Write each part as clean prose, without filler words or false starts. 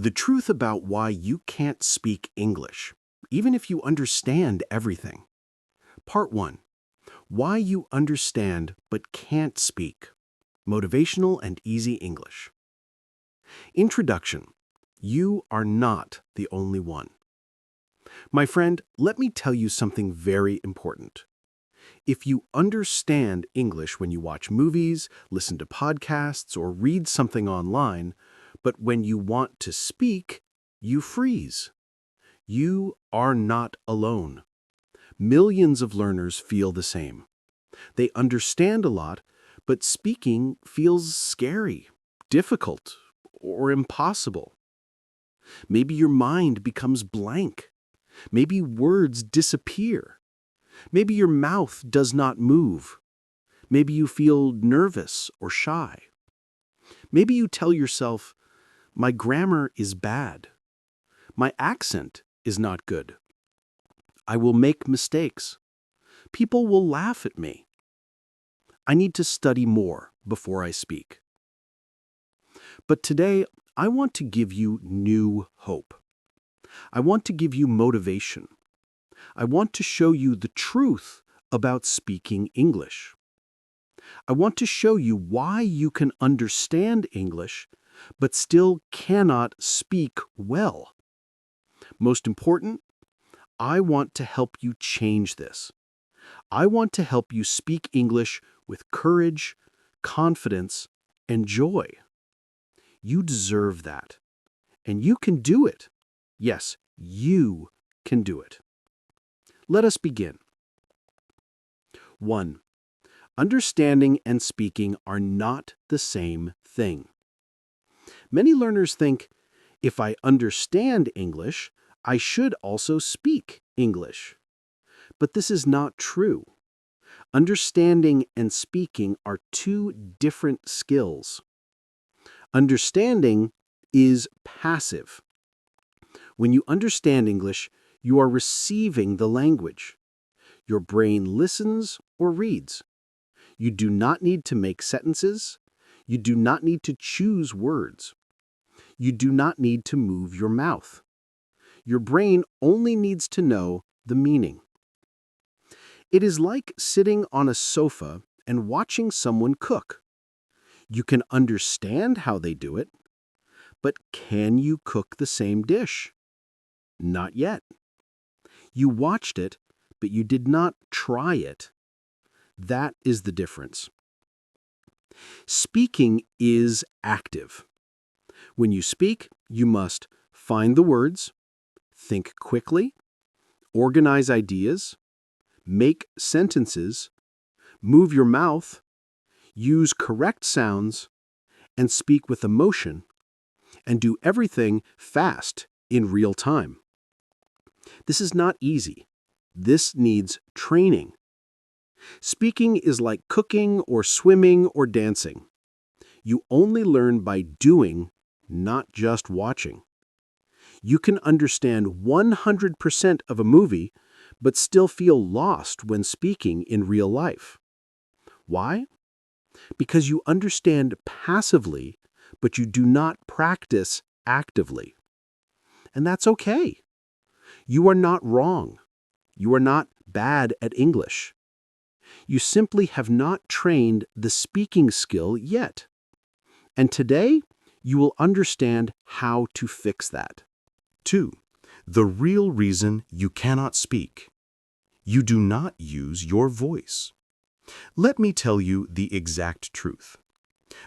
The truth about why you can't speak English, even if you understand everything. Part 1. Why you understand but can't speak. Motivational and easy English. Introduction. You are not the only one. My friend, let me tell you something very important. If you understand English when you watch movies, listen to podcasts, or read something online, but when you want to speak, you freeze. You are not alone. Millions of learners feel the same. They understand a lot, but speaking feels scary, difficult, or impossible. Maybe your mind becomes blank. Maybe words disappear. Maybe your mouth does not move. Maybe you feel nervous or shy. Maybe you tell yourself, my grammar is bad. My accent is not good. I will make mistakes. People will laugh at me. I need to study more before I speak. But today, I want to give you new hope. I want to give you motivation. I want to show you the truth about speaking English. I want to show you why you can understand English, but still cannot speak well. Most important, I want to help you change this. I want to help you speak English with courage, confidence, and joy. You deserve that. And you can do it. Yes, you can do it. Let us begin. 1. Understanding and speaking are not the same thing. Many learners think, if I understand English, I should also speak English. But this is not true. Understanding and speaking are two different skills. Understanding is passive. When you understand English, you are receiving the language. Your brain listens or reads. You do not need to make sentences. You do not need to choose words. You do not need to move your mouth. Your brain only needs to know the meaning. It is like sitting on a sofa and watching someone cook. You can understand how they do it, but can you cook the same dish? Not yet. You watched it, but you did not try it. That is the difference. Speaking is active. When you speak, you must find the words, think quickly, organize ideas, make sentences, move your mouth, use correct sounds, and speak with emotion, and do everything fast in real time. This is not easy. This needs training. Speaking is like cooking or swimming or dancing. You only learn by doing, not just watching. You can understand 100% of a movie, but still feel lost when speaking in real life. Why? Because you understand passively, but you do not practice actively. And that's okay. You are not wrong. You are not bad at English. You simply have not trained the speaking skill yet. And today, you will understand how to fix that. 2. The real reason you cannot speak. You do not use your voice. Let me tell you the exact truth.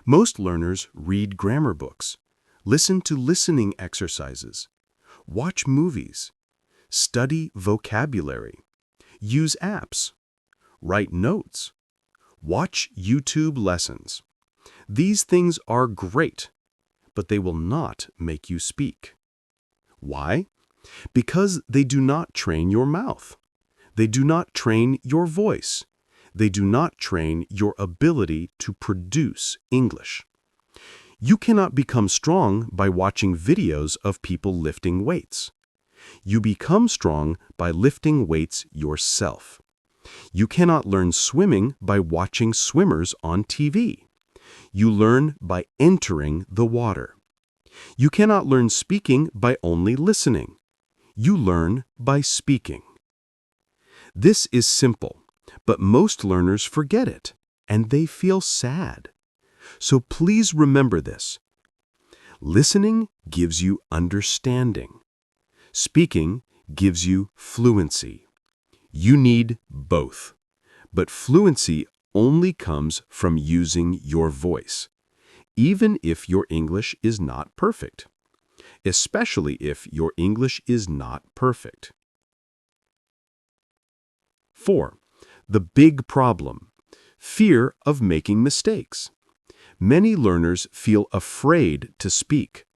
Most learners read grammar books, listen to listening exercises, watch movies, study vocabulary, use apps, write notes, watch YouTube lessons. These things are great, but they will not make you speak. Why? Because they do not train your mouth. They do not train your voice. They do not train your ability to produce English. You cannot become strong by watching videos of people lifting weights. You become strong by lifting weights yourself. You cannot learn swimming by watching swimmers on TV. You learn by entering the water. You cannot learn speaking by only listening. You learn by speaking. This is simple, but most learners forget it, and they feel sad. So please remember this. Listening gives you understanding. Speaking gives you fluency. You need both, but fluency only comes from using your voice, even if your English is not perfect, especially if your English is not perfect. 4. The big problem: fear of making mistakes. Many learners feel afraid to speak.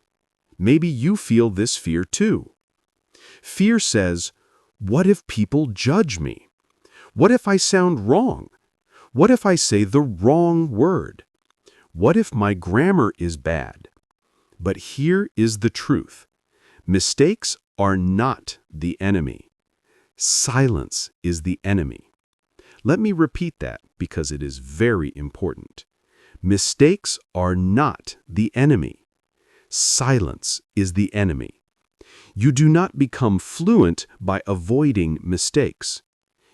Maybe you feel this fear too. Fear says, what if people judge me? What if I sound wrong? What if I say the wrong word? What if my grammar is bad? But here is the truth. Mistakes are not the enemy. Silence is the enemy. Let me repeat that because it is very important. Mistakes are not the enemy. Silence is the enemy. You do not become fluent by avoiding mistakes.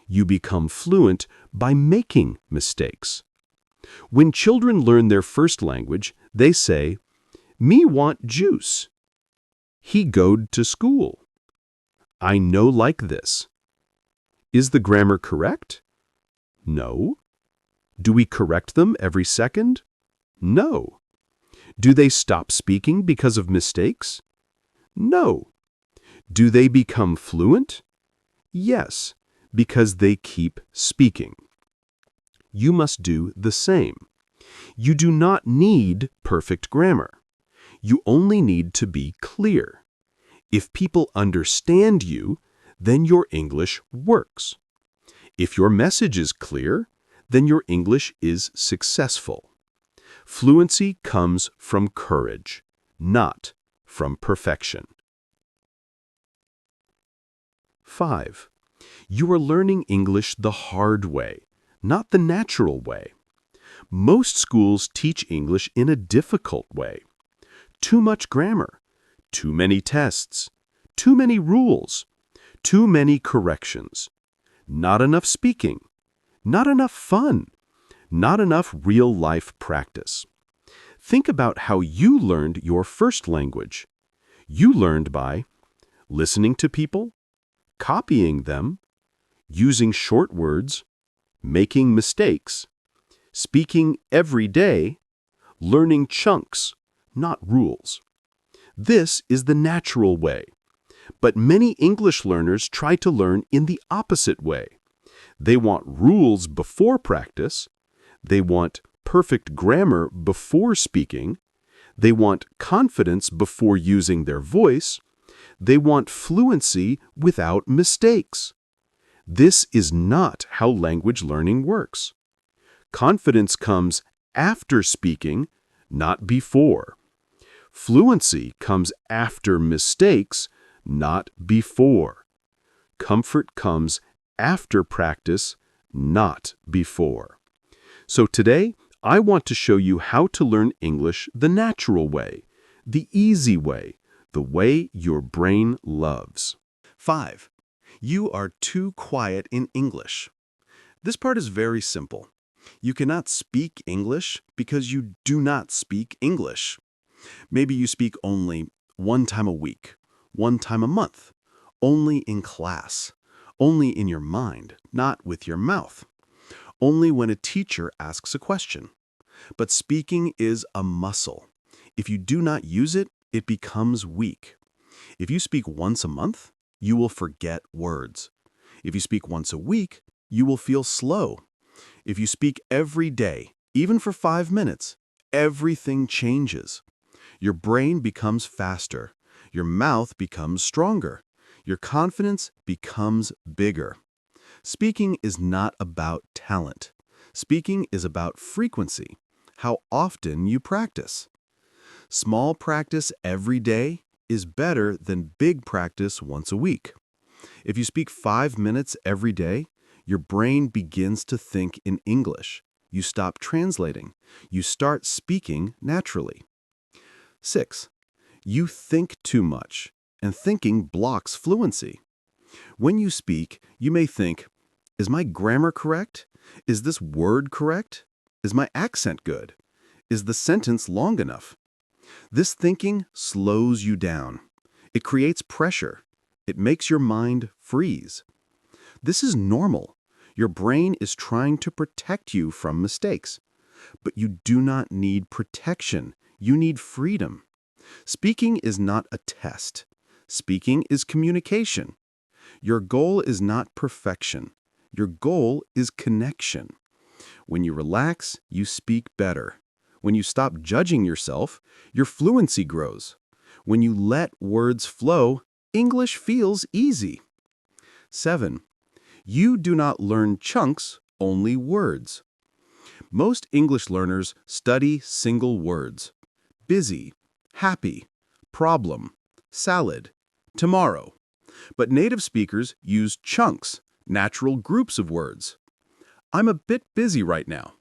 You become fluent by making mistakes. When children learn their first language, they say, "Me want juice." "He goed to school." "I know like this." Is the grammar correct? No. Do we correct them every second? No. Do they stop speaking because of mistakes? No. Do they become fluent? Yes, because they keep speaking. You must do the same. You do not need perfect grammar. You only need to be clear. If people understand you, then your English works. If your message is clear, then your English is successful. Fluency comes from courage, not from perfection. 5. You are learning English the hard way, not the natural way. Most schools teach English in a difficult way. Too much grammar, too many tests, too many rules, too many corrections, not enough speaking, not enough fun, not enough real-life practice. Think about how you learned your first language. You learned by listening to people, copying them, using short words, making mistakes, speaking every day, learning chunks, not rules. This is the natural way. But many English learners try to learn in the opposite way. They want rules before practice. They want perfect grammar before speaking. They want confidence before using their voice. They want fluency without mistakes. This is not how language learning works. Confidence comes after speaking, not before. Fluency comes after mistakes, not before. Comfort comes after practice, not before. So today, I want to show you how to learn English the natural way, the easy way, the way your brain loves. 5. You are too quiet in English. This part is very simple. You cannot speak English because you do not speak English. Maybe you speak only one time a week, one time a month, only in class, only in your mind, not with your mouth, only when a teacher asks a question. But speaking is a muscle. If you do not use it, it becomes weak. If you speak once a month, you will forget words. If you speak once a week, you will feel slow. If you speak every day, even for 5 minutes, everything changes. Your brain becomes faster. Your mouth becomes stronger. Your confidence becomes bigger. Speaking is not about talent. Speaking is about frequency, how often you practice. Small practice every day is better than big practice once a week. If you speak 5 minutes every day, your brain begins to think in English. You stop translating. You start speaking naturally. 6. You think too much, and thinking blocks fluency. When you speak, you may think, is my grammar correct? Is this word correct? Is my accent good? Is the sentence long enough? This thinking slows you down. It creates pressure. It makes your mind freeze. This is normal. Your brain is trying to protect you from mistakes. But you do not need protection. You need freedom. Speaking is not a test. Speaking is communication. Your goal is not perfection. Your goal is connection. When you relax, you speak better. When you stop judging yourself, your fluency grows. When you let words flow, English feels easy. 7. You do not learn chunks, only words. Most English learners study single words. Busy, happy, problem, salad, tomorrow. But native speakers use chunks, natural groups of words. I'm a bit busy right now.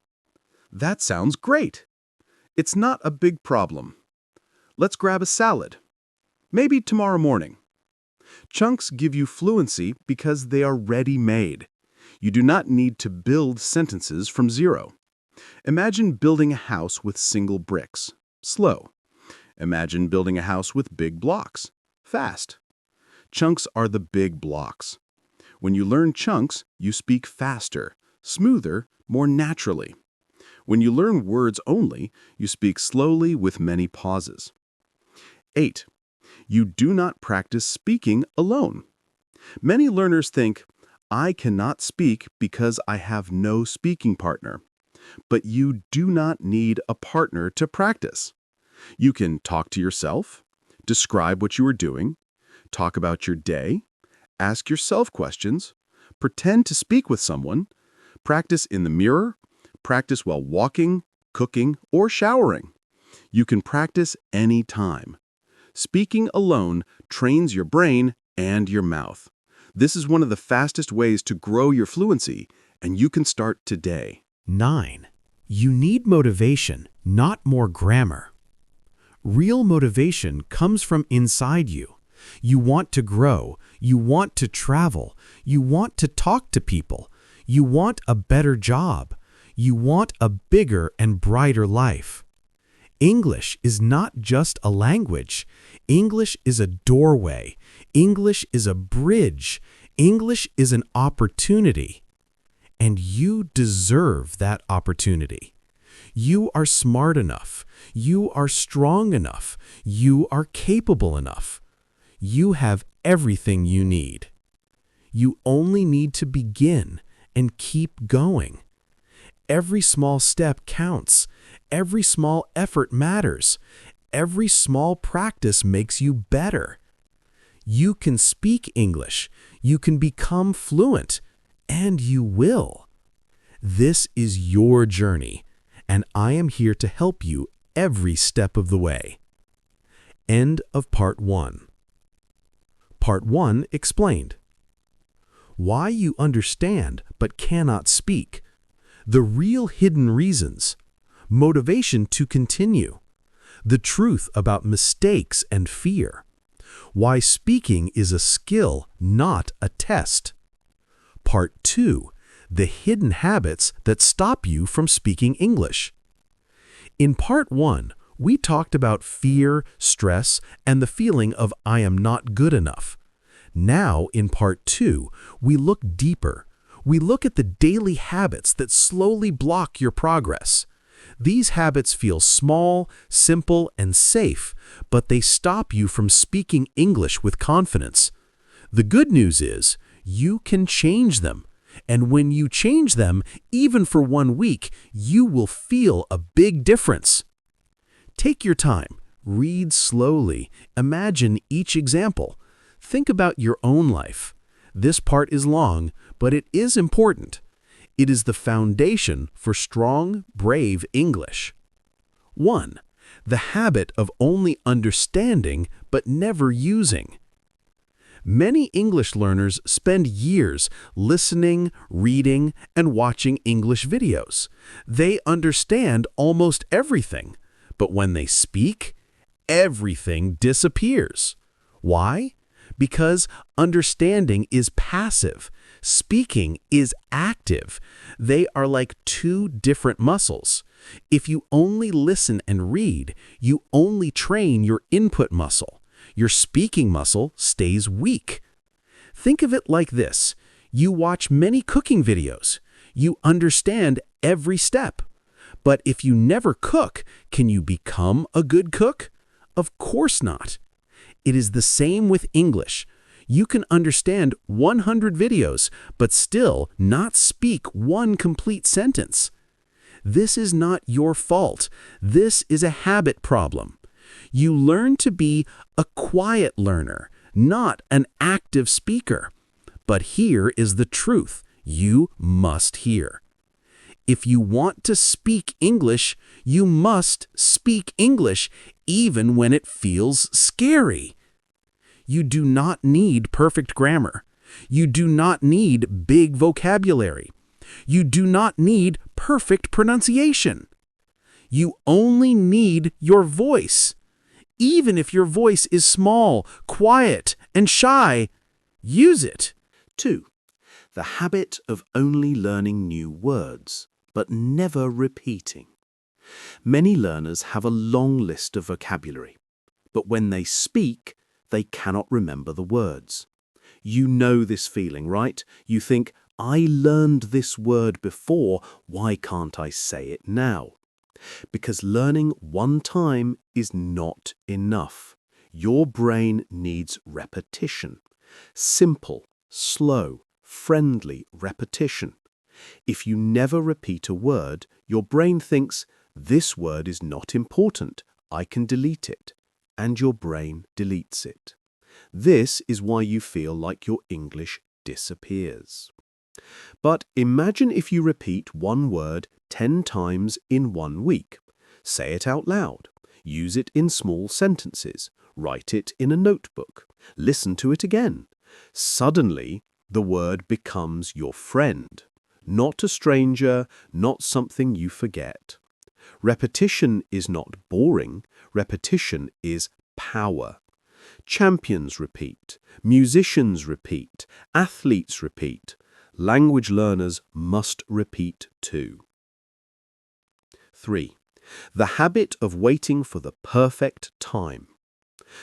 That sounds great. It's not a big problem. Let's grab a salad. Maybe tomorrow morning. Chunks give you fluency because they are ready-made. You do not need to build sentences from zero. Imagine building a house with single bricks. Slow. Imagine building a house with big blocks. Fast. Chunks are the big blocks. When you learn chunks, you speak faster, smoother, more naturally. When you learn words only, you speak slowly with many pauses. 8. You do not practice speaking alone. Many learners think, I cannot speak because I have no speaking partner. But you do not need a partner to practice. You can talk to yourself, describe what you are doing, talk about your day, ask yourself questions, pretend to speak with someone, practice in the mirror, practice while walking, cooking, or showering. You can practice any time. Speaking alone trains your brain and your mouth. This is one of the fastest ways to grow your fluency, and you can start today. 9. You need motivation, not more grammar. Real motivation comes from inside you. You want to grow. You want to travel. You want to talk to people. You want a better job. You want a bigger and brighter life. English is not just a language. English is a doorway. English is a bridge. English is an opportunity. And you deserve that opportunity. You are smart enough. You are strong enough. You are capable enough. You have everything you need. You only need to begin and keep going. Every small step counts. Every small effort matters. Every small practice makes you better. You can speak English. You can become fluent. And you will. This is your journey, and I am here to help you every step of the way. End of Part 1. Part 1 explained. Why you understand but cannot speak. The real hidden reasons. Motivation to continue. The truth about mistakes and fear. Why speaking is a skill, not a test. Part 2. The hidden habits that stop you from speaking English. In Part 1, we talked about fear, stress, and the feeling of I am not good enough. Now, in Part 2, we look deeper. We look at the daily habits that slowly block your progress. These habits feel small, simple, and safe, but they stop you from speaking English with confidence. The good news is, you can change them. And when you change them, even for 1 week, you will feel a big difference. Take your time. Read slowly. Imagine each example. Think about your own life. This part is long, but it is important. It is the foundation for strong, brave English. 1. The habit of only understanding but never using. Many English learners spend years listening, reading, and watching English videos. They understand almost everything, but when they speak, everything disappears. Why? Because understanding is passive. Speaking is active. They are like two different muscles. If you only listen and read, you only train your input muscle. Your speaking muscle stays weak. Think of it like this. You watch many cooking videos. You understand every step. But if you never cook, can you become a good cook? Of course not. It is the same with English. You can understand 100 videos, but still not speak one complete sentence. This is not your fault. This is a habit problem. You learn to be a quiet learner, not an active speaker. But here is the truth. You must hear. If you want to speak English, you must speak English even when it feels scary. You do not need perfect grammar. You do not need big vocabulary. You do not need perfect pronunciation. You only need your voice. Even if your voice is small, quiet, and shy, use it. 2. The habit of only learning new words, but never repeating. Many learners have a long list of vocabulary, but when they speak, they cannot remember the words. You know this feeling, right? You think, I learned this word before, why can't I say it now? Because learning one time is not enough. Your brain needs repetition. Simple, slow, friendly repetition. If you never repeat a word, your brain thinks, this word is not important, I can delete it. And your brain deletes it. This is why you feel like your English disappears. But imagine if you repeat one word 10 times in 1 week. Say it out loud. Use it in small sentences. Write it in a notebook. Listen to it again. Suddenly, the word becomes your friend. Not a stranger, not something you forget. Repetition is not boring. Repetition is power. Champions repeat. Musicians repeat. Athletes repeat. Language learners must repeat too. 3. The habit of waiting for the perfect time.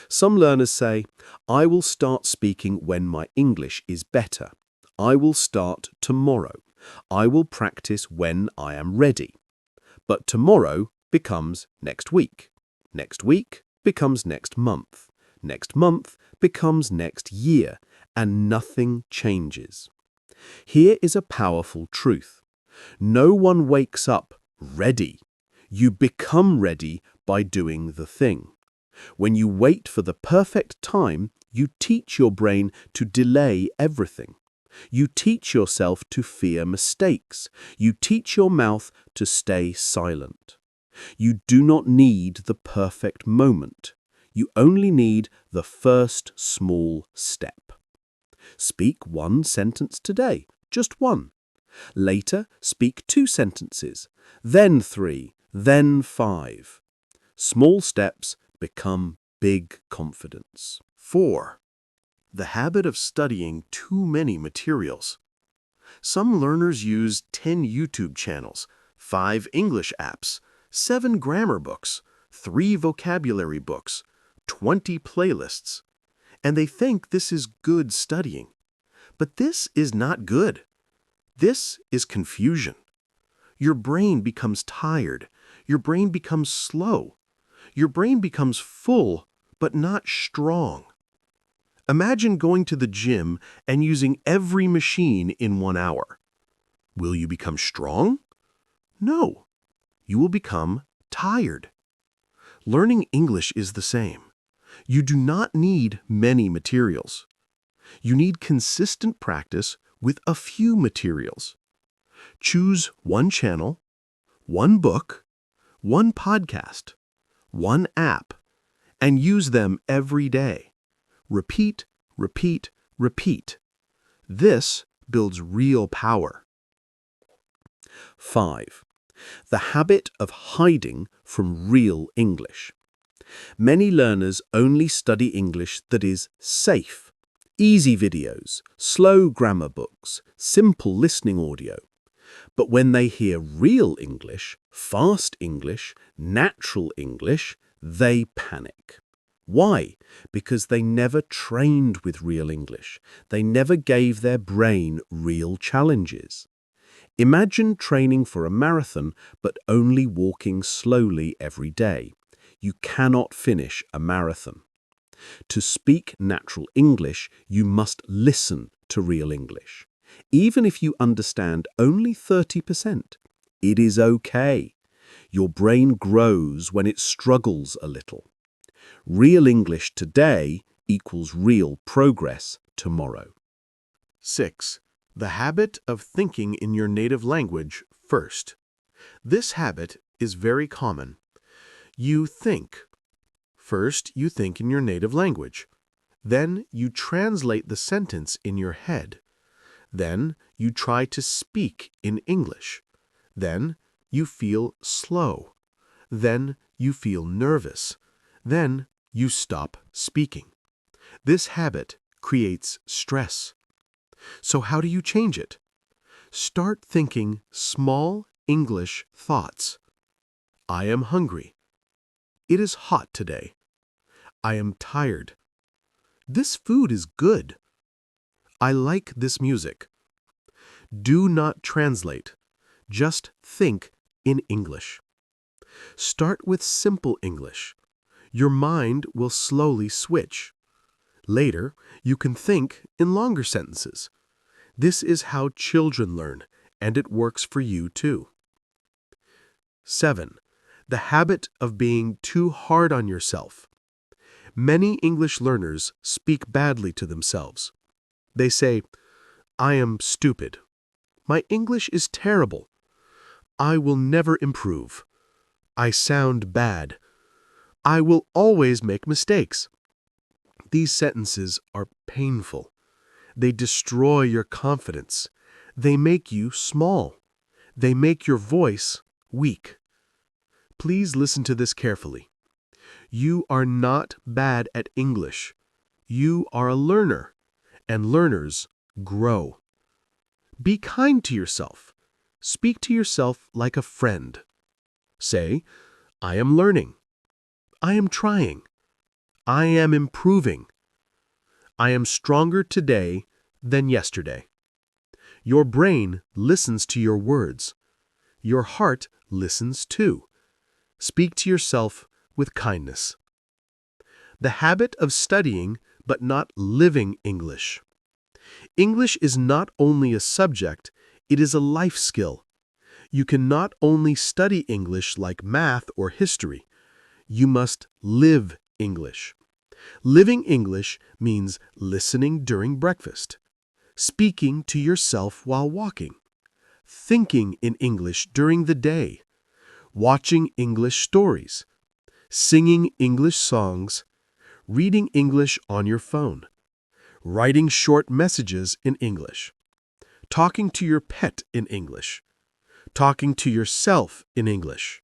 Some learners say, I will start speaking when my English is better. I will start tomorrow. I will practice when I am ready. But tomorrow becomes next week. Next week becomes next month. Next month becomes next year, and nothing changes. Here is a powerful truth. No one wakes up ready. You become ready by doing the thing. When you wait for the perfect time, you teach your brain to delay everything. You teach yourself to fear mistakes. You teach your mouth to stay silent. You do not need the perfect moment. You only need the first small step. Speak 1 sentence today, just 1. Later, speak 2 sentences, then 3, then 5. Small steps become big confidence. 4. The habit of studying too many materials. Some learners use 10 YouTube channels, 5 English apps, 7 grammar books, 3 vocabulary books, 20 playlists, and they think this is good studying. But this is not good. This is confusion. Your brain becomes tired. Your brain becomes slow. Your brain becomes full, but not strong. Imagine going to the gym and using every machine in 1 hour. Will you become strong? No. You will become tired. Learning English is the same. You do not need many materials. You need consistent practice with a few materials. Choose 1 channel, 1 book, 1 podcast, 1 app, and use them every day. Repeat, repeat, repeat. This builds real power. 5. The habit of hiding from real English. Many learners only study English that is safe. Easy videos, slow grammar books, simple listening audio. But when they hear real English, fast English, natural English, they panic. Why? Because they never trained with real English. They never gave their brain real challenges. Imagine training for a marathon but only walking slowly every day. You cannot finish a marathon. To speak natural English, you must listen to real English. Even if you understand only 30%, it is okay. Your brain grows when it struggles a little. Real English today equals real progress tomorrow. 6. The habit of thinking in your native language first. This habit is very common. You think. First, you think in your native language. Then, you translate the sentence in your head. Then, you try to speak in English. Then, you feel slow. Then, you feel nervous. Then, you stop speaking. This habit creates stress. So how do you change it? Start thinking small English thoughts. I am hungry. It is hot today. I am tired. This food is good. I like this music. Do not translate. Just think in English. Start with simple English. Your mind will slowly switch. Later, you can think in longer sentences. This is how children learn, and it works for you too. 7. The habit of being too hard on yourself. Many English learners speak badly to themselves. They say, I am stupid. My English is terrible. I will never improve. I sound bad. I will always make mistakes. These sentences are painful. They destroy your confidence. They make you small. They make your voice weak. Please listen to this carefully. You are not bad at English. You are a learner, and learners grow. Be kind to yourself. Speak to yourself like a friend. Say, I am learning. I am trying. I am improving. I am stronger today than yesterday. Your brain listens to your words. Your heart listens too. Speak to yourself with kindness. The habit of studying but not living English. English is not only a subject, it is a life skill. You can not only study English like math or history, you must live English. Living English means listening during breakfast, speaking to yourself while walking, thinking in English during the day, watching English stories, singing English songs, reading English on your phone, writing short messages in English, talking to your pet in English, talking to yourself in English.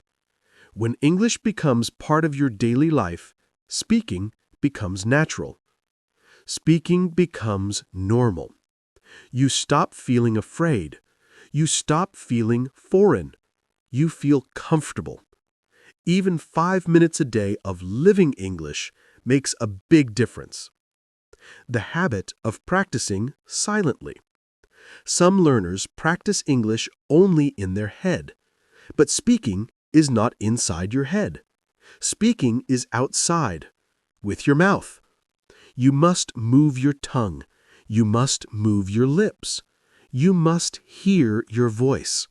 When English becomes part of your daily life, speaking becomes natural. Speaking becomes normal. You stop feeling afraid. You stop feeling foreign. You feel comfortable. Even 5 minutes a day of living English makes a big difference. The habit of practicing silently. Some learners practice English only in their head, but speaking is not inside your head. Speaking is outside, with your mouth. You must move your tongue. You must move your lips. You must hear your voice.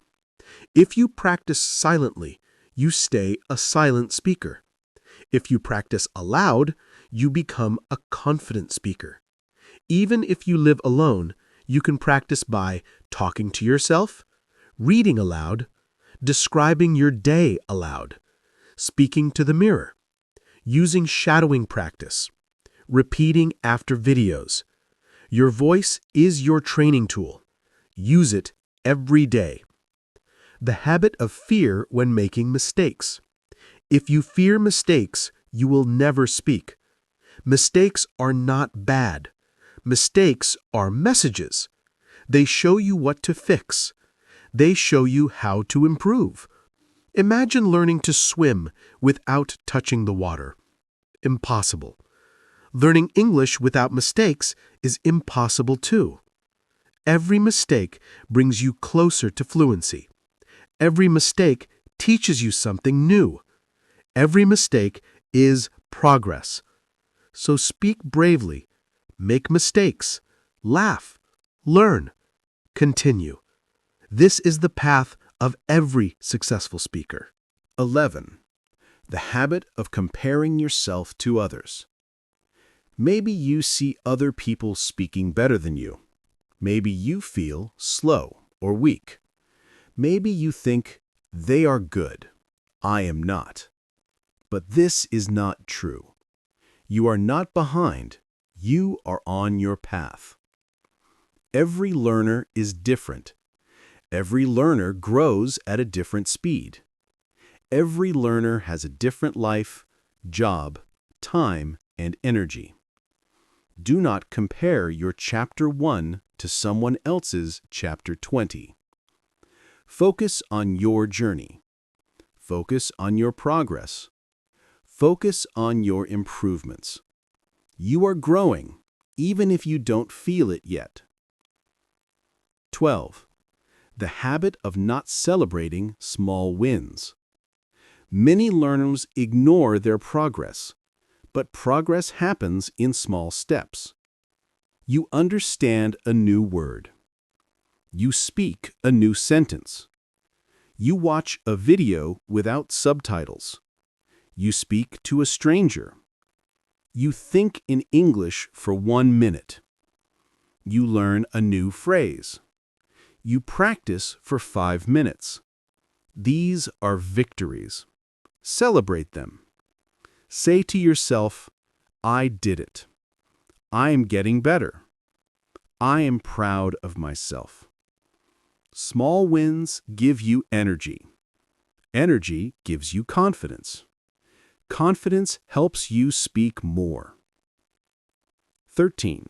If you practice silently, you stay a silent speaker. If you practice aloud, you become a confident speaker. Even if you live alone, you can practice by talking to yourself, reading aloud, describing your day aloud, speaking to the mirror, using shadowing practice, repeating after videos. Your voice is your training tool. Use it every day. The habit of fear when making mistakes. If you fear mistakes, you will never speak. Mistakes are not bad. Mistakes are messages. They show you what to fix. They show you how to improve. Imagine learning to swim without touching the water. Impossible. Learning English without mistakes is impossible too. Every mistake brings you closer to fluency. Every mistake teaches you something new. Every mistake is progress. So speak bravely, make mistakes, laugh, learn, continue. This is the path of every successful speaker. 11. The habit of comparing yourself to others. Maybe you see other people speaking better than you. Maybe you feel slow or weak. Maybe you think, they are good, I am not. But this is not true. You are not behind, you are on your path. Every learner is different. Every learner grows at a different speed. Every learner has a different life, job, time, and energy. Do not compare your Chapter 1 to someone else's Chapter 20. Focus on your journey. Focus on your progress. Focus on your improvements. You are growing, even if you don't feel it yet. 12. The habit of not celebrating small wins. Many learners ignore their progress, but progress happens in small steps. You understand a new word. You speak a new sentence. You watch a video without subtitles. You speak to a stranger. You think in English for 1 minute. You learn a new phrase. You practice for 5 minutes. These are victories. Celebrate them. Say to yourself, I did it. I am getting better. I am proud of myself. Small wins give you energy. Energy gives you confidence. Confidence helps you speak more. 13.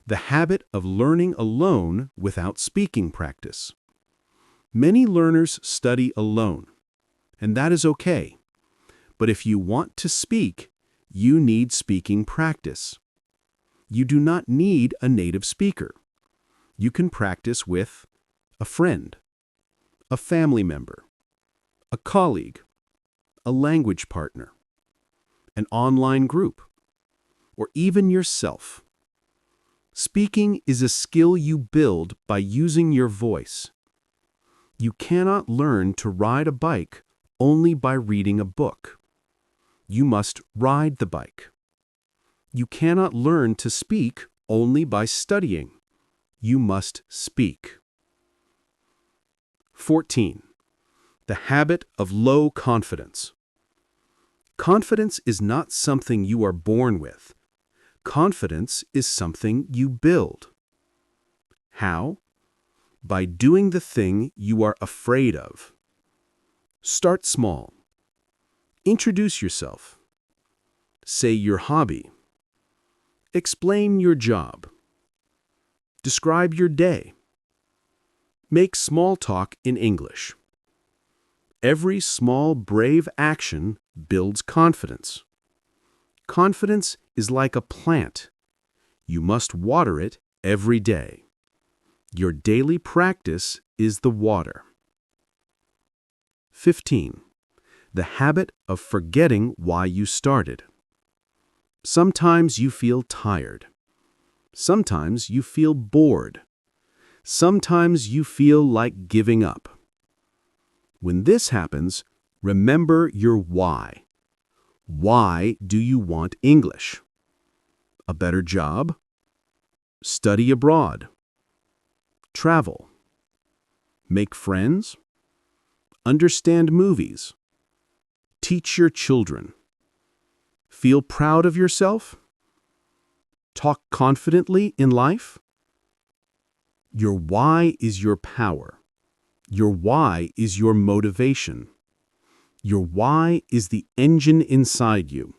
The habit of learning alone without speaking practice. Many learners study alone, and that is okay. But if you want to speak, you need speaking practice. You do not need a native speaker. You can practice with a friend, a family member, a colleague, a language partner, an online group, or even yourself. Speaking is a skill you build by using your voice. You cannot learn to ride a bike only by reading a book. You must ride the bike. You cannot learn to speak only by studying. You must speak. 14. The habit of low confidence. Confidence is not something you are born with. Confidence is something you build. How? By doing the thing you are afraid of. Start small. Introduce yourself. Say your hobby. Explain your job. Describe your day. Make small talk in English. Every small, brave action builds confidence. Confidence is like a plant. You must water it every day. Your daily practice is the water. 15. The habit of forgetting why you started. Sometimes you feel tired. Sometimes you feel bored. Sometimes you feel like giving up. When this happens, remember your why. Why do you want English? A better job? Study abroad? Travel? Make friends? Understand movies? Teach your children? Feel proud of yourself? Talk confidently in life? Your why is your power. Your why is your motivation. Your why is the engine inside you.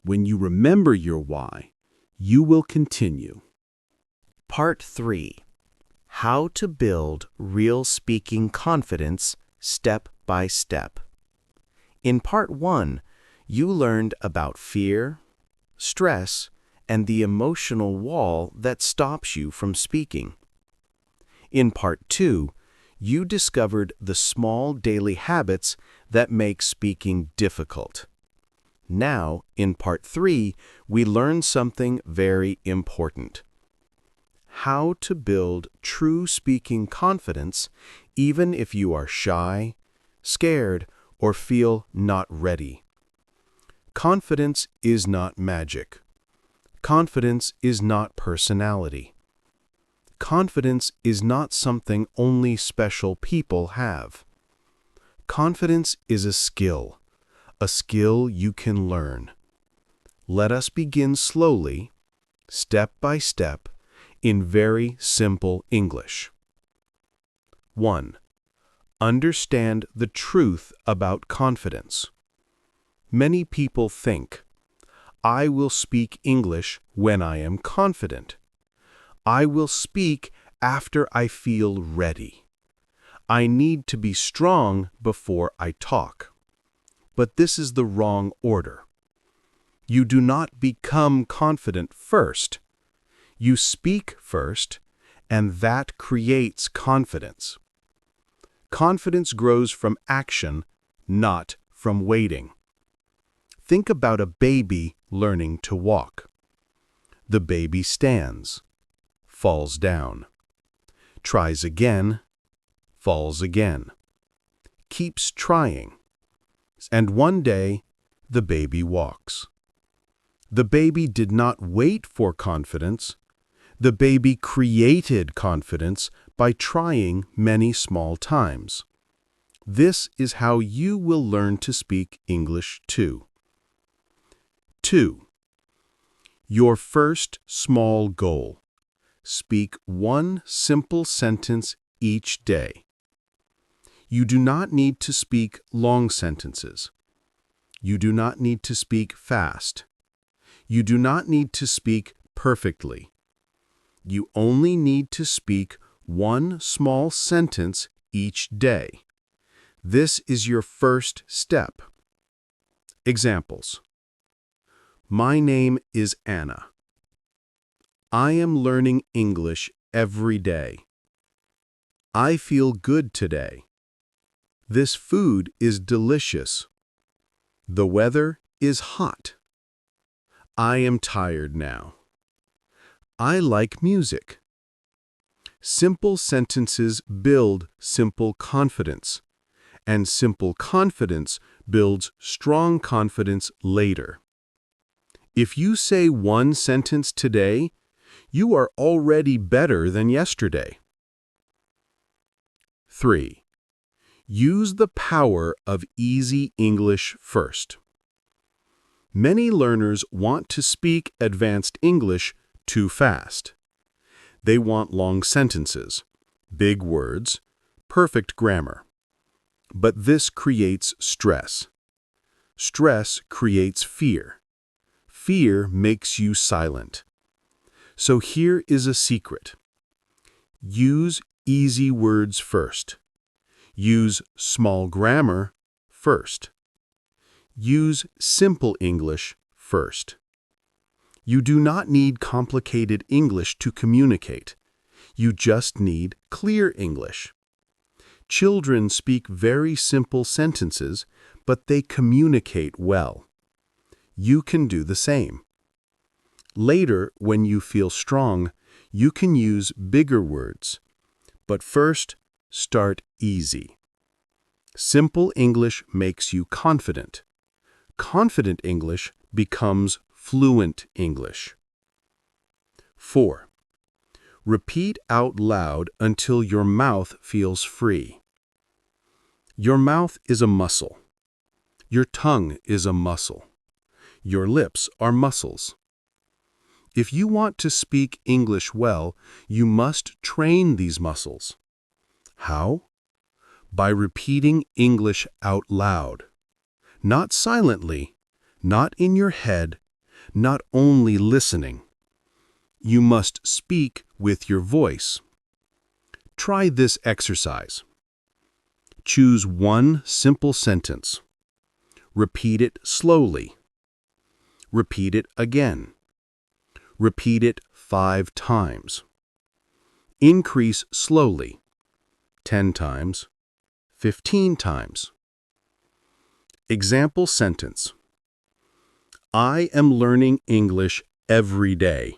When you remember your why, you will continue. Part 3. How to build real speaking confidence step by step. In Part 1, you learned about fear, stress, and the emotional wall that stops you from speaking. In Part 2, you discovered the small daily habits that make speaking difficult. Now, in Part 3, we learn something very important: how to build true speaking confidence even if you are shy, scared, or feel not ready. Confidence is not magic. Confidence is not personality. Confidence is not something only special people have. Confidence is a skill you can learn. Let us begin slowly, step by step, in very simple English. 1. Understand the truth about confidence. Many people think, I will speak English when I am confident. I will speak after I feel ready. I need to be strong before I talk. But this is the wrong order. You do not become confident first. You speak first, and that creates confidence. Confidence grows from action, not from waiting. Think about a baby learning to walk. The baby stands, falls down, tries again, falls again, keeps trying, and one day the baby walks. The baby did not wait for confidence. The baby created confidence by trying many small times. This is how you will learn to speak English too. 2. Your first small goal. Speak one simple sentence each day. You do not need to speak long sentences. You do not need to speak fast. You do not need to speak perfectly. You only need to speak one small sentence each day. This is your first step. Examples. My name is Anna. I am learning English every day. I feel good today. This food is delicious. The weather is hot. I am tired now. I like music. Simple sentences build simple confidence, and simple confidence builds strong confidence later. If you say one sentence today, you are already better than yesterday. 3. Use the power of easy English first. Many learners want to speak advanced English too fast. They want long sentences, big words, perfect grammar. But this creates stress. Stress creates fear. Fear makes you silent. So here is a secret. Use easy words first. Use small grammar first. Use simple English first. You do not need complicated English to communicate. You just need clear English. Children speak very simple sentences, but they communicate well. You can do the same. Later, when you feel strong, you can use bigger words. But first, start easy. Simple English makes you confident. Confident English becomes fluent English. 4. Repeat out loud until your mouth feels free. Your mouth is a muscle. Your tongue is a muscle. Your lips are muscles. If you want to speak English well, you must train these muscles. How? By repeating English out loud. Not silently, not in your head, not only listening. You must speak with your voice. Try this exercise. Choose one simple sentence. Repeat it slowly. Repeat it again. Repeat it 5 times. Increase slowly. 10 times. 15 times. Example sentence. I am learning English every day.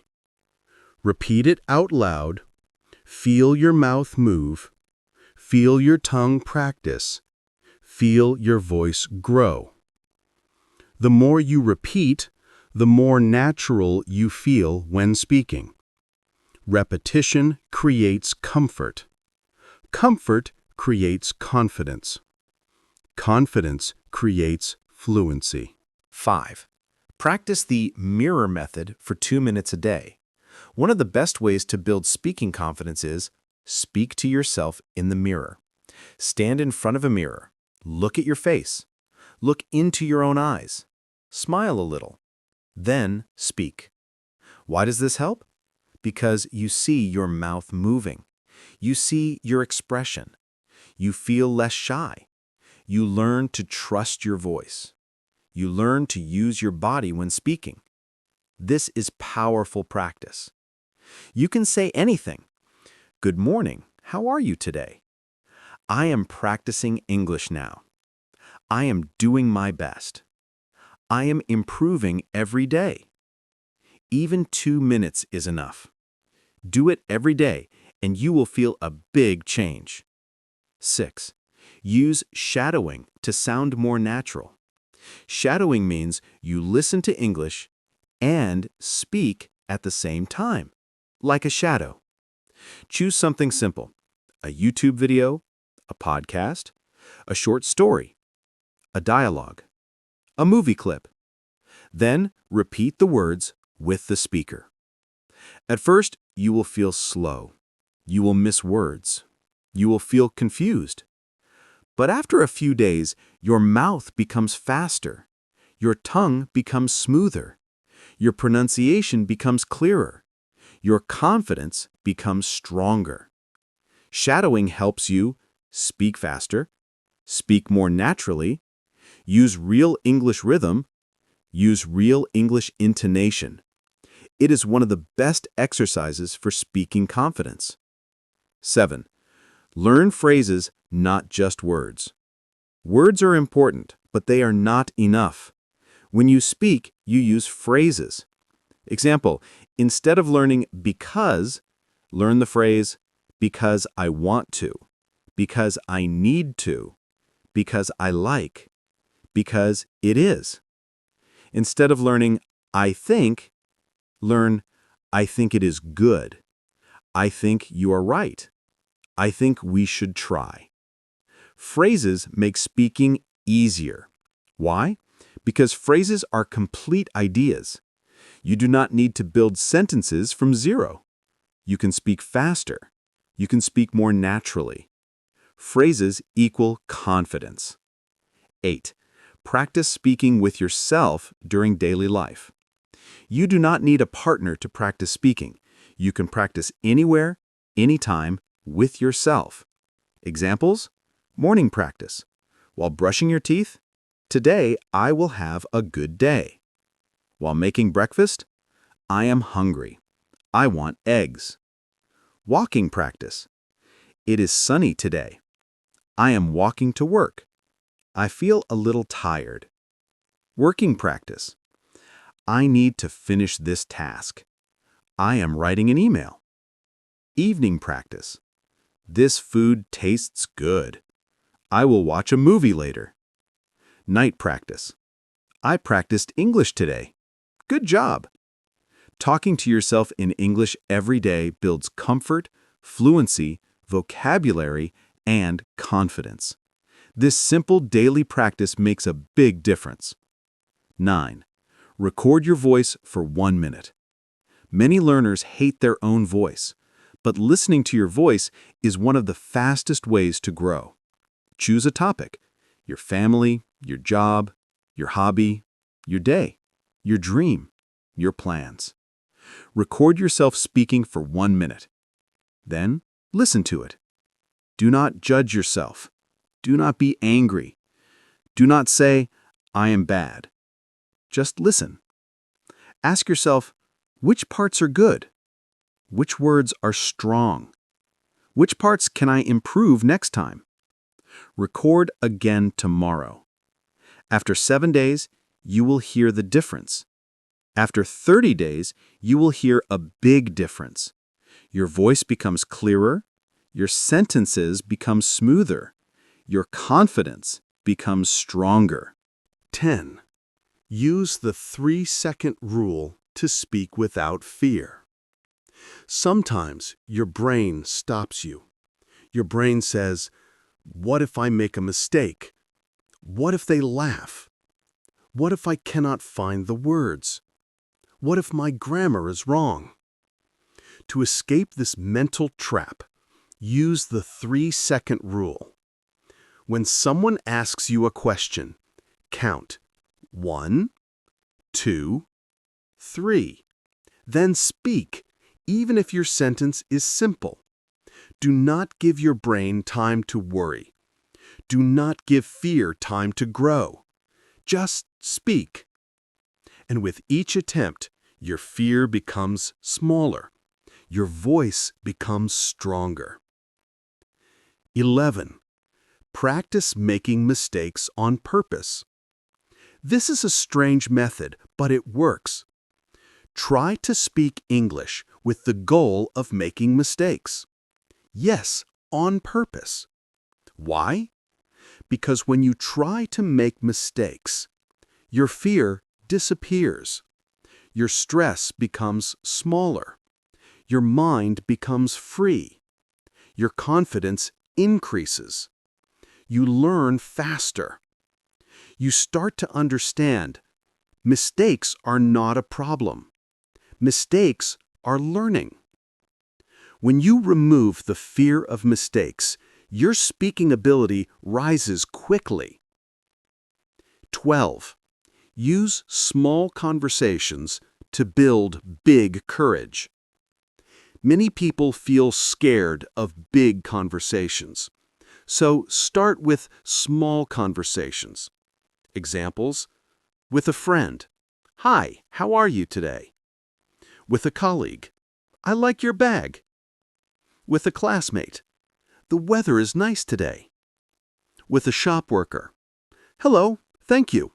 Repeat it out loud. Feel your mouth move. Feel your tongue practice. Feel your voice grow. The more you repeat, the more natural you feel when speaking. Repetition creates comfort. Comfort creates confidence. Confidence creates fluency. 5. Practice the mirror method for 2 minutes a day. One of the best ways to build speaking confidence is speak to yourself in the mirror. Stand in front of a mirror. Look at your face. Look into your own eyes. Smile a little. Then speak. Why does this help? Because you see your mouth moving. You see your expression. You feel less shy. You learn to trust your voice. You learn to use your body when speaking. This is powerful practice. You can say anything. Good morning. How are you today? I am practicing English now. I am doing my best. I am improving every day. Even 2 minutes is enough. Do it every day, and you will feel a big change. 6. Use shadowing to sound more natural. Shadowing means you listen to English and speak at the same time, like a shadow. Choose something simple: a YouTube video, a podcast, a short story, a dialogue, a movie clip. Then repeat the words with the speaker. At first, you will feel slow. You will miss words. You will feel confused. But after a few days, your mouth becomes faster. Your tongue becomes smoother. Your pronunciation becomes clearer. Your confidence becomes stronger. Shadowing helps you speak faster, speak more naturally, use real English rhythm, use real English intonation. It is one of the best exercises for speaking confidence. 7. Learn phrases, not just words. Words are important, but they are not enough. When you speak, you use phrases. Example, instead of learning because, learn the phrase because I want to, because I need to, because I like, because it is. Instead of learning I think, learn I think it is good. I think you are right. I think we should try. Phrases make speaking easier. Why? Because phrases are complete ideas. You do not need to build sentences from zero. You can speak faster. You can speak more naturally. Phrases equal confidence. 8. Practice speaking with yourself during daily life. You do not need a partner to practice speaking. You can practice anywhere, anytime, with yourself. Examples: morning practice. While brushing your teeth, today I will have a good day. While making breakfast, I am hungry. I want eggs. Walking practice. It is sunny today. I am walking to work. I feel a little tired. Working practice. I need to finish this task. I am writing an email. Evening practice. This food tastes good. I will watch a movie later. Night practice. I practiced English today. Good job. Talking to yourself in English every day builds comfort, fluency, vocabulary, and confidence. This simple daily practice makes a big difference. 9. Record your voice for 1 minute. Many learners hate their own voice, but listening to your voice is one of the fastest ways to grow. Choose a topic: your family, your job, your hobby, your day, your dream, your plans. Record yourself speaking for 1 minute. Then, listen to it. Do not judge yourself. Do not be angry. Do not say, "I am bad." Just listen. Ask yourself, which parts are good? Which words are strong? Which parts can I improve next time? Record again tomorrow. After 7 days, you will hear the difference. After 30 days, you will hear a big difference. Your voice becomes clearer, your sentences become smoother, your confidence becomes stronger. 10. Use the 3-second rule to speak without fear. Sometimes your brain stops you. Your brain says, "What if I make a mistake? What if they laugh? What if I cannot find the words? What if my grammar is wrong?" To escape this mental trap, use the 3-second rule. When someone asks you a question, count 1, 2, 3. Then speak, even if your sentence is simple. Do not give your brain time to worry. Do not give fear time to grow. Just speak. And with each attempt, your fear becomes smaller. Your voice becomes stronger. 11. Practice making mistakes on purpose. This is a strange method, but it works. Try to speak English with the goal of making mistakes. Yes, on purpose. Why? Because when you try to make mistakes, your fear disappears. Your stress becomes smaller. Your mind becomes free. Your confidence increases. You learn faster. You start to understand mistakes are not a problem. Mistakes are learning. When you remove the fear of mistakes, your speaking ability rises quickly. 12. Use small conversations to build big courage. Many people feel scared of big conversations. So start with small conversations. Examples: with a friend, "Hi, how are you today?" With a colleague, "I like your bag." With a classmate, "The weather is nice today." With a shop worker, "Hello, thank you."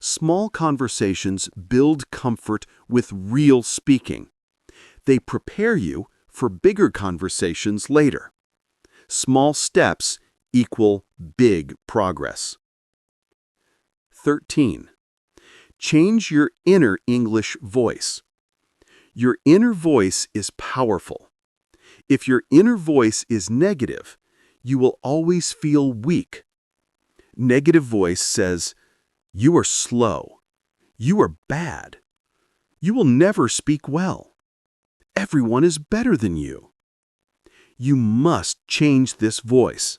Small conversations build comfort with real speaking. They prepare you for bigger conversations later. Small steps equal big progress. 13. Change your inner English voice. Your inner voice is powerful. If your inner voice is negative, you will always feel weak. Negative voice says, "You are slow. You are bad. You will never speak well. Everyone is better than you." You must change this voice.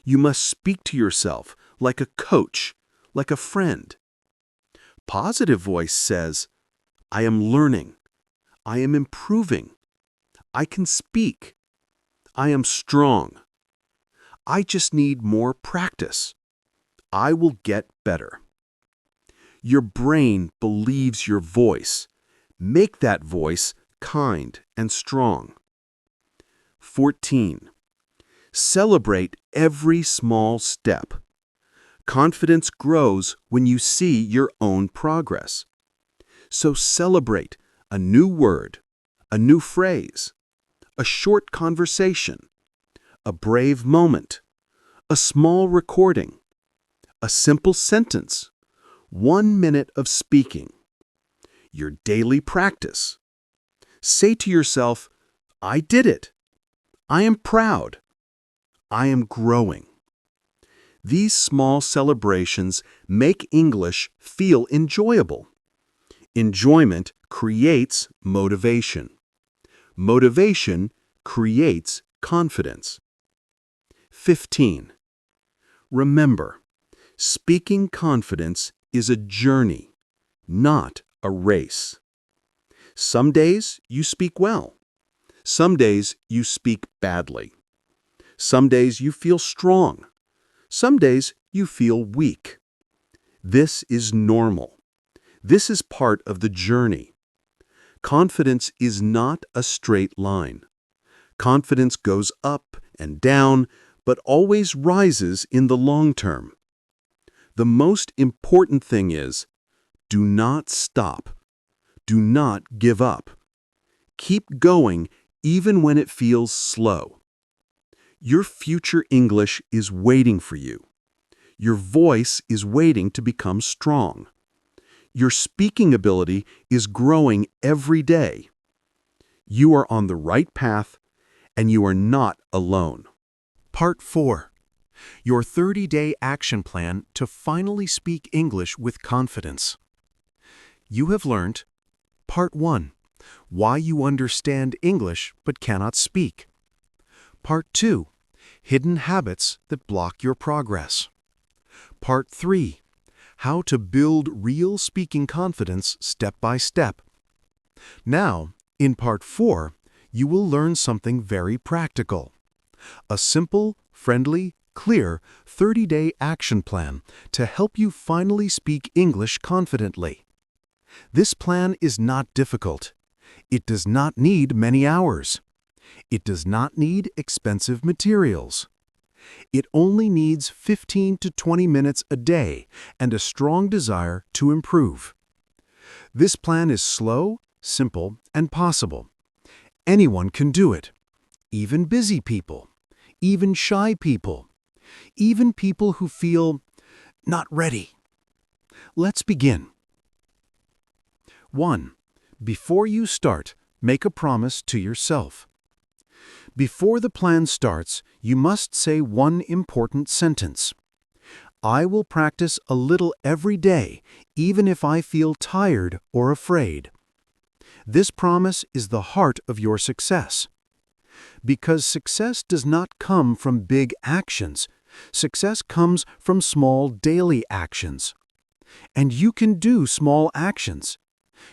You must speak to yourself like a coach, like a friend. Positive voice says, "I am learning. I am improving. I can speak. I am strong. I just need more practice. I will get better." Your brain believes your voice. Make that voice kind and strong. 14. Celebrate every small step. Confidence grows when you see your own progress. So celebrate a new word, a new phrase, a short conversation, a brave moment, a small recording, a simple sentence, 1 minute of speaking, your daily practice. Say to yourself, "I did it. I am proud. I am growing." These small celebrations make English feel enjoyable. Enjoyment creates motivation. Motivation creates confidence. 15. Remember, speaking confidence is a journey, not a race. Some days you speak well. Some days you speak badly. Some days you feel strong. Some days you feel weak. This is normal. This is part of the journey. Confidence is not a straight line. Confidence goes up and down, but always rises in the long term. The most important thing is, do not stop. Do not give up. Keep going even when it feels slow. Your future English is waiting for you. Your voice is waiting to become strong. Your speaking ability is growing every day. You are on the right path, and you are not alone. Part 4. Your 30-day action plan to finally speak English with confidence. You have learned Part 1. Why you understand English but cannot speak. Part 2. Hidden habits that block your progress. Part 3. How to build real speaking confidence step by step. Now, in Part 4, you will learn something very practical. A simple, friendly, clear 30-day action plan to help you finally speak English confidently. This plan is not difficult. It does not need many hours. It does not need expensive materials. It only needs 15 to 20 minutes a day and a strong desire to improve. This plan is slow, simple, and possible. Anyone can do it. Even busy people. Even shy people. Even people who feel not ready. Let's begin. 1. Before you start, make a promise to yourself. Before the plan starts, you must say one important sentence. I will practice a little every day, even if I feel tired or afraid. This promise is the heart of your success. Because success does not come from big actions. Success comes from small daily actions. And you can do small actions.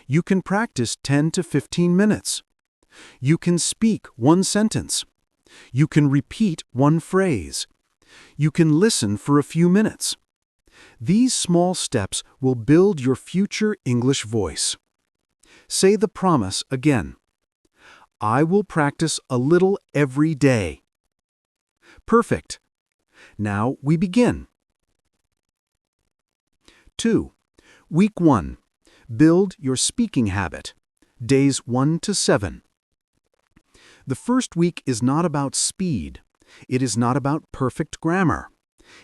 You can practice 10 to 15 minutes. You can speak one sentence. You can repeat one phrase. You can listen for a few minutes. These small steps will build your future English voice. Say the promise again. I will practice a little every day. Perfect. Now we begin. 2. Week 1. Build your speaking habit. Days 1 to 7. The first week is not about speed. It is not about perfect grammar.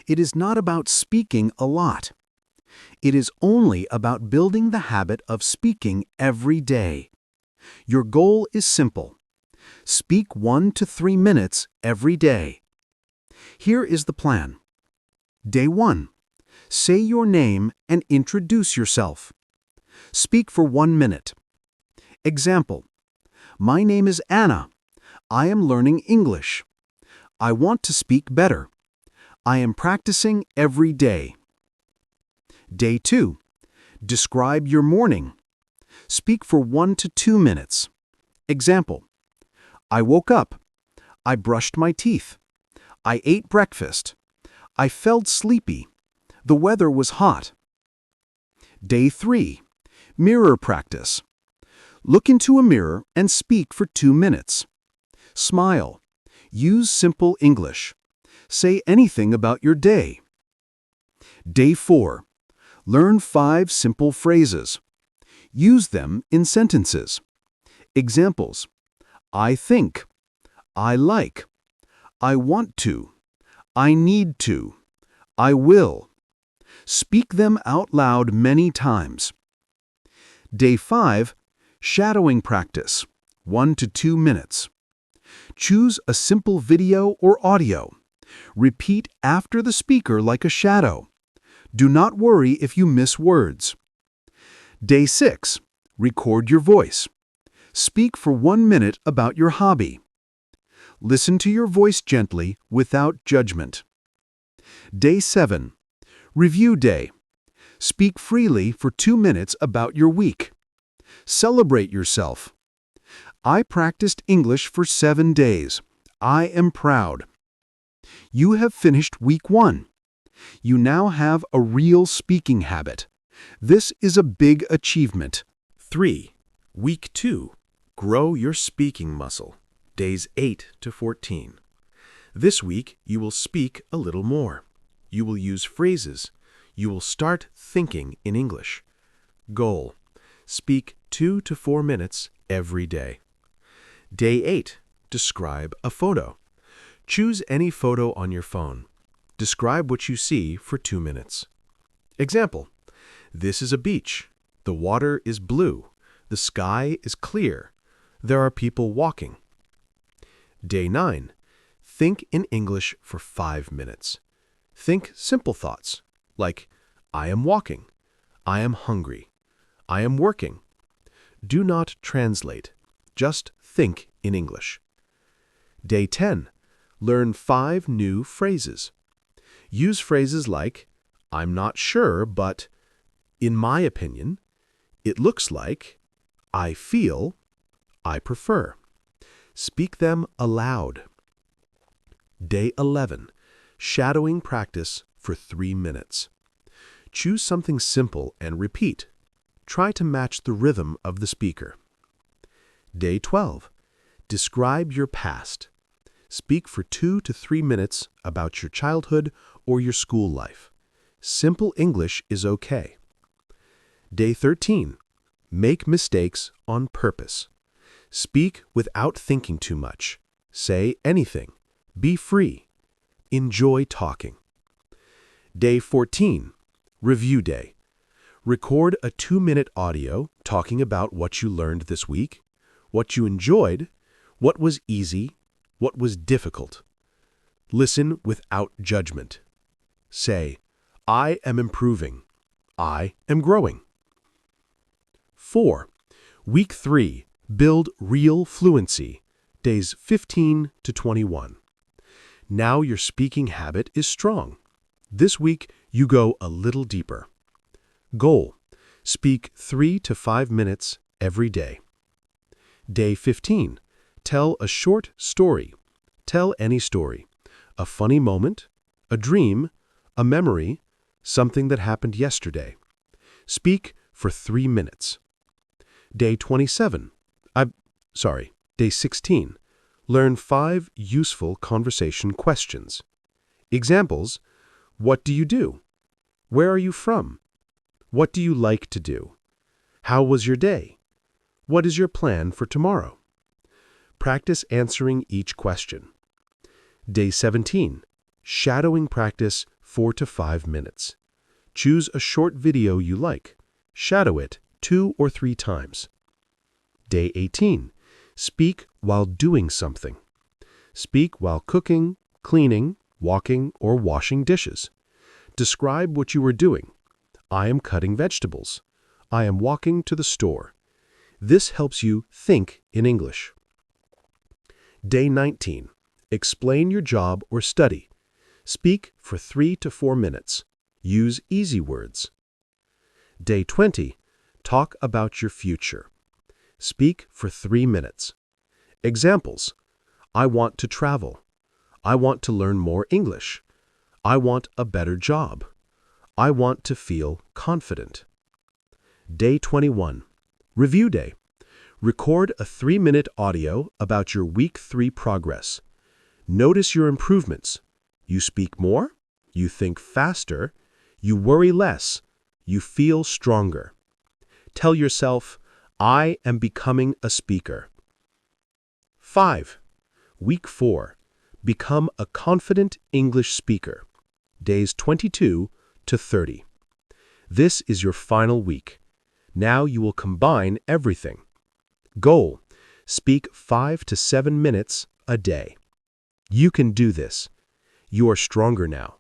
It is not about speaking a lot. It is only about building the habit of speaking every day. Your goal is simple. Speak 1 to 3 minutes every day. Here is the plan. Day 1. Say your name and introduce yourself. Speak for 1 minute. Example. My name is Anna. I am learning English. I want to speak better. I am practicing every day. Day 2. Describe your morning. Speak for 1 to 2 minutes. Example. I woke up. I brushed my teeth. I ate breakfast. I felt sleepy. The weather was hot. Day 3. Mirror practice. Look into a mirror and speak for 2 minutes. Smile. Use simple English. Say anything about your day. Day 4. Learn 5 simple phrases. Use them in sentences. Examples. I think. I like. I want to. I need to. I will. Speak them out loud many times. Day 5. Shadowing practice. 1 to 2 minutes. Choose a simple video or audio. Repeat after the speaker like a shadow. Do not worry if you miss words. Day 6. Record your voice. Speak for 1 minute about your hobby. Listen to your voice gently without judgment. Day 7. Review day. Speak freely for 2 minutes about your week. Celebrate yourself. I practiced English for 7 days. I am proud. You have finished week 1. You now have a real speaking habit. This is a big achievement. 3. Week 2. Grow your speaking muscle. Days 8 to 14. This week, you will speak a little more. You will use phrases. You will start thinking in English. Goal: speak 2 to 4 minutes every day. Day 8. Describe a photo. Choose any photo on your phone. Describe what you see for 2 minutes. Example: this is a beach. The water is blue. The sky is clear. There are people walking. Day 9. Think in English for 5 minutes. Think simple thoughts, like, I am walking. I am hungry. I am working. Do not translate. Just think in English. Day 10. Learn 5 new phrases. Use phrases like, I'm not sure, but, in my opinion, it looks like, I feel, I prefer. Speak them aloud. Day 11. Shadowing practice for 3 minutes. Choose something simple and repeat. Try to match the rhythm of the speaker. Day 12. Describe your past. Speak for 2 to 3 minutes about your childhood or your school life. Simple English is okay. Day 13. Make mistakes on purpose. Speak without thinking too much. Say anything. Be free. Enjoy talking. Day 14. Review day. Record a 2-minute audio talking about what you learned this week, what you enjoyed, what was easy, what was difficult. Listen without judgment. Say, I am improving. I am growing. 4. Week 3. Build real fluency. Days 15 to 21. Now your speaking habit is strong. This week, you go a little deeper. Goal: speak 3 to 5 minutes every day. Day 15. Tell a short story. Tell any story. A funny moment, a dream, a memory, something that happened yesterday. Speak for 3 minutes. Day 27. Day 16. Learn 5 useful conversation questions. Examples: what do you do? Where are you from? What do you like to do? How was your day? What is your plan for tomorrow? Practice answering each question. Day 17. Shadowing practice 4 to 5 minutes. Choose a short video you like. Shadow it 2 or 3 times. Day 18. Speak while doing something. Speak while cooking, cleaning, walking, or washing dishes. Describe what you are doing. I am cutting vegetables. I am walking to the store. This helps you think in English. Day 19. Explain your job or study. Speak for 3 to 4 minutes. Use easy words. Day 20. Talk about your future. Speak for 3 minutes. Examples: I want to travel. I want to learn more English. I want a better job. I want to feel confident. Day 21. Review day. Record a 3-minute audio about your week 3 progress. Notice your improvements. You speak more. You think faster. You worry less. You feel stronger. Tell yourself, I am becoming a speaker. 5. Week 4. Become a confident English speaker. Days 22 to 30. This is your final week. Now you will combine everything. Goal: speak 5 to 7 minutes a day. You can do this. You are stronger now.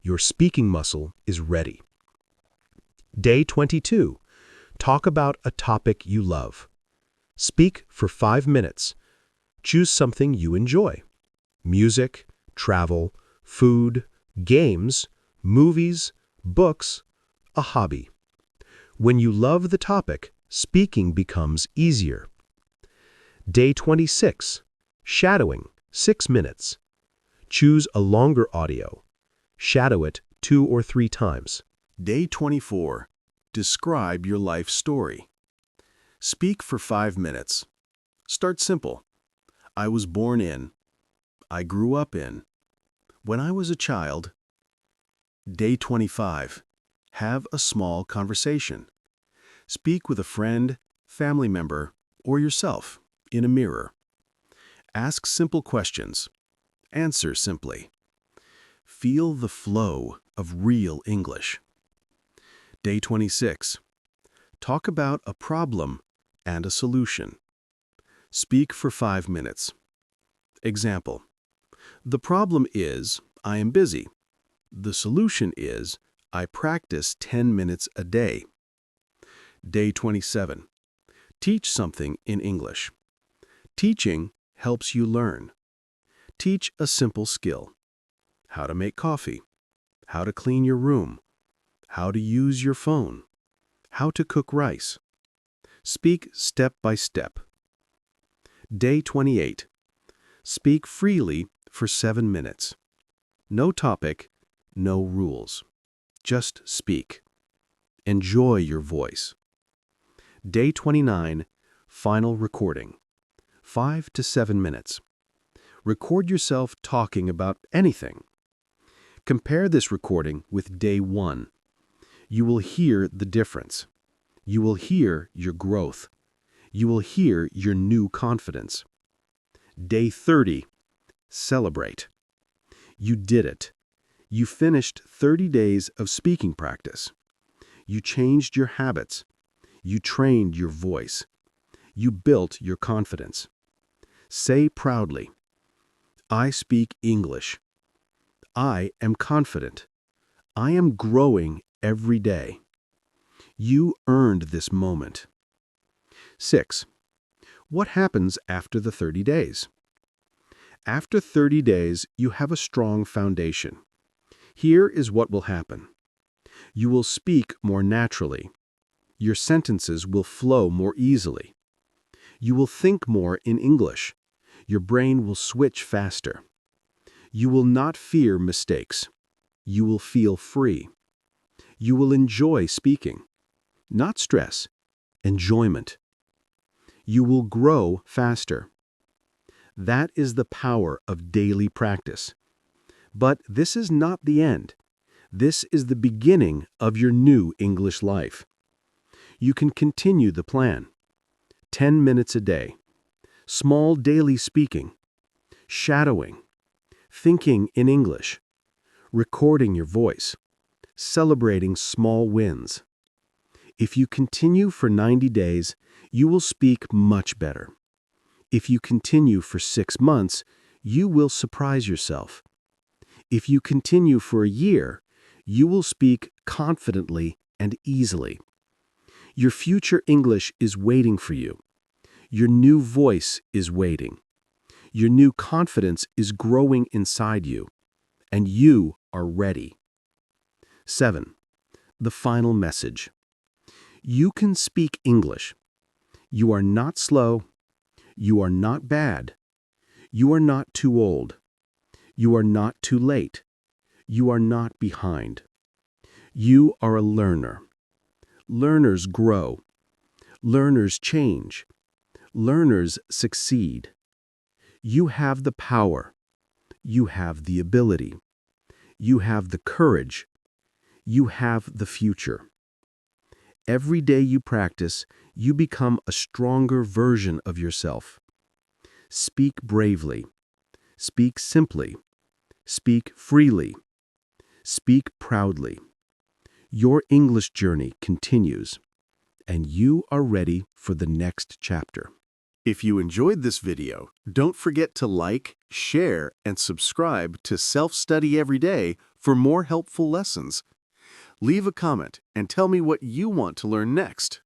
Your speaking muscle is ready. Day 22. Talk about a topic you love. Speak for 5 minutes. Choose something you enjoy. Music, travel, food, games, movies, books, a hobby. When you love the topic, speaking becomes easier. Day 26. Shadowing, 6 minutes. Choose a longer audio. Shadow it 2 or 3 times. Day 24. Describe your life story. Speak for 5 minutes. Start simple. I was born in. I grew up in. When I was a child. Day 25. Have a small conversation. Speak with a friend, family member, or yourself in a mirror. Ask simple questions. Answer simply. Feel the flow of real English. Day 26. Talk about a problem and a solution. Speak for 5 minutes. Example. The problem is, I am busy. The solution is, I practice 10 minutes a day. Day 27. Teach something in English. Teaching helps you learn. Teach a simple skill. How to make coffee. How to clean your room. How to use your phone. How to cook rice. Speak step by step. Day 28. Speak freely for 7 minutes. No topic, no rules. Just speak. Enjoy your voice. Day 29. Final recording. 5 to 7 minutes. Record yourself talking about anything. Compare this recording with day 1. You will hear the difference. You will hear your growth. You will hear your new confidence. Day 30. Celebrate. You did it. You finished 30 days of speaking practice. You changed your habits. You trained your voice. You built your confidence. Say proudly, I speak English. I am confident. I am growing every day. You earned this moment. 6. What happens after the 30 days? After 30 days, you have a strong foundation. Here is what will happen. You will speak more naturally. Your sentences will flow more easily. You will think more in English. Your brain will switch faster. You will not fear mistakes. You will feel free. You will enjoy speaking. Not stress, enjoyment. You will grow faster. That is the power of daily practice. But this is not the end. This is the beginning of your new English life. You can continue the plan. 10 minutes a day. Small daily speaking. Shadowing. Thinking in English. Recording your voice. Celebrating small wins. If you continue for 90 days, you will speak much better. If you continue for 6 months, you will surprise yourself. If you continue for a year, you will speak confidently and easily. Your future English is waiting for you. Your new voice is waiting. Your new confidence is growing inside you, and you are ready. 7. The final message. You can speak English. You are not slow. You are not bad. You are not too old. You are not too late. You are not behind. You are a learner. Learners grow. Learners change. Learners succeed. You have the power. You have the ability. You have the courage. You have the future. Every day you practice, you become a stronger version of yourself. Speak bravely. Speak simply. Speak freely. Speak proudly. Your English journey continues, and you are ready for the next chapter. If you enjoyed this video, don't forget to like, share, and subscribe to Self-Study Every Day for more helpful lessons. Leave a comment and tell me what you want to learn next.